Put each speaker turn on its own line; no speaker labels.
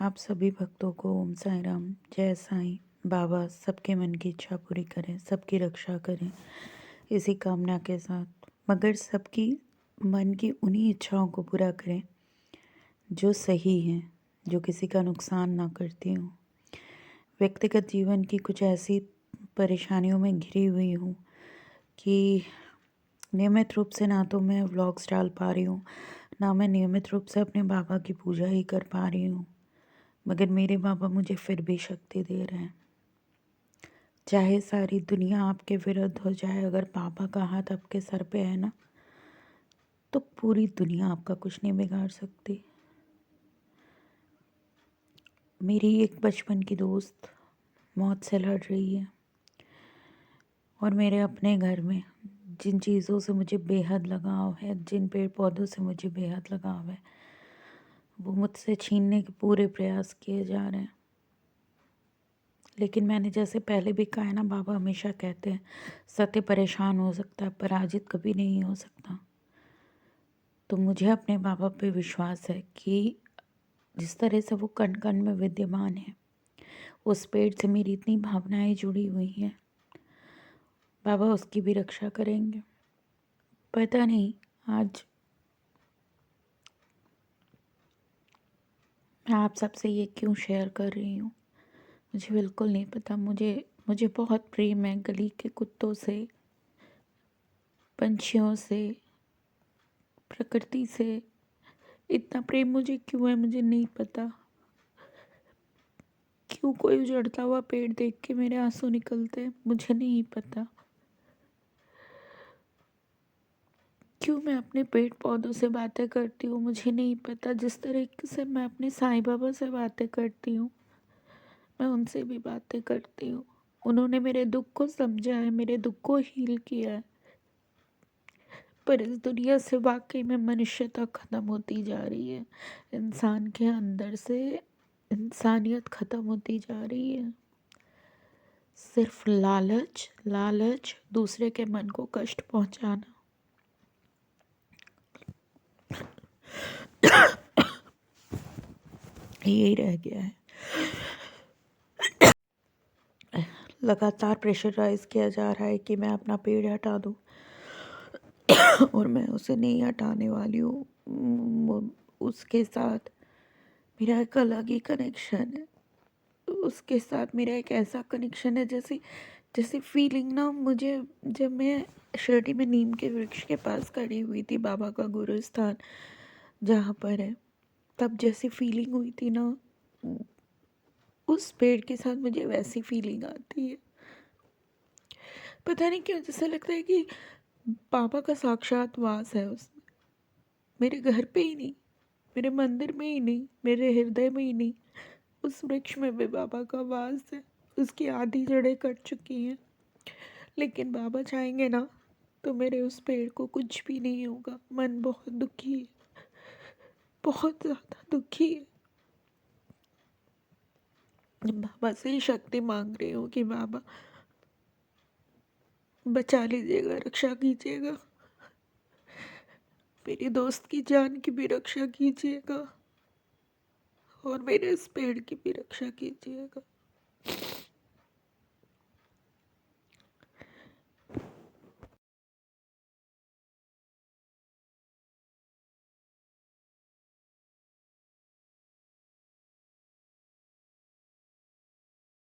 आप सभी भक्तों को ओम साईं राम, जय साईं बाबा सबके मन की इच्छा पूरी करें, सबकी रक्षा करें, इसी कामना के साथ। मगर सबकी मन की उन्हीं इच्छाओं को पूरा करें जो सही हैं, जो किसी का नुकसान ना करती हों। व्यक्तिगत जीवन की कुछ ऐसी परेशानियों में घिरी हुई हूँ कि नियमित रूप से ना तो मैं व्लॉग्स डाल पा रही हूँ, ना मैं नियमित रूप से अपने बाबा की पूजा ही कर पा रही हूँ। मगर मेरे बाबा मुझे फिर भी शक्ति दे रहे हैं। चाहे सारी दुनिया आपके विरुद्ध हो जाए, अगर बाबा का हाथ आपके सर पे है ना, तो पूरी दुनिया आपका कुछ नहीं बिगाड़ सकती। मेरी एक बचपन की दोस्त मौत से लड़ रही है और मेरे अपने घर में जिन चीज़ों से मुझे बेहद लगाव है, जिन पेड़ पौधों से मुझे बेहद लगाव है, वो मुझसे छीनने के पूरे प्रयास किए जा रहे हैं। लेकिन मैंने जैसे पहले भी कहा है ना, बाबा हमेशा कहते हैं सत्य परेशान हो सकता है, पराजित कभी नहीं हो सकता। तो मुझे अपने बाबा पे विश्वास है कि जिस तरह से वो कण कण में विद्यमान है, उस पेड़ से मेरी इतनी भावनाएं जुड़ी हुई हैं, बाबा उसकी भी रक्षा करेंगे। पता नहीं आज मैं आप सबसे ये क्यों शेयर कर रही हूँ, मुझे बिल्कुल नहीं पता। मुझे बहुत प्रेम है गली के कुत्तों से, पंछियों से, प्रकृति से। इतना प्रेम मुझे क्यों है मुझे नहीं पता। क्यों कोई उजड़ता हुआ पेड़ देख के मेरे आंसू निकलते हैं मुझे नहीं पता। क्यों मैं अपने पेड़ पौधों से बातें करती हूँ मुझे नहीं पता। जिस तरीके से मैं अपने साईं बाबा से बातें करती हूँ, मैं उनसे भी बातें करती हूँ। उन्होंने मेरे दुख को समझा है, मेरे दुख को हील किया है। पर इस दुनिया से वाकई में मनुष्यता ख़त्म होती जा रही है। इंसान के अंदर से इंसानियत ख़त्म होती जा रही है। सिर्फ लालच लालच, दूसरे के मन को कष्ट पहुंचाना, यही रह गया है। लगातार प्रेशराइज किया जा रहा है कि मैं अपना पेड़ हटा दूं और मैं उसे नहीं हटाने वाली हूँ। उसके साथ मेरा एक अलग ही कनेक्शन है। उसके साथ मेरा एक ऐसा कनेक्शन है जैसे जैसे फीलिंग ना, मुझे जब मैं शिरडी में नीम के वृक्ष के पास खड़ी हुई थी, बाबा का गुरु स्थान जहाँ पर है, तब जैसी फीलिंग हुई थी ना, उस पेड़ के साथ मुझे वैसी फीलिंग आती है। पता नहीं क्यों, जैसे लगता है कि बाबा का साक्षात वास है उसमें। मेरे घर पे ही नहीं, मेरे मंदिर में ही नहीं, मेरे हृदय में ही नहीं, उस वृक्ष में भी बाबा का वास है। उसकी आधी जड़ें कट चुकी हैं, लेकिन बाबा चाहेंगे ना तो मेरे उस पेड़ को कुछ भी नहीं होगा। मन बहुत दुखी है, बहुत ज़्यादा दुखी है। बाबा से ही शक्ति मांग रही हूँ कि बाबा बचा लीजिएगा, रक्षा कीजिएगा, मेरी दोस्त की जान की भी रक्षा कीजिएगा और मेरे इस पेड़ की भी रक्षा कीजिएगा।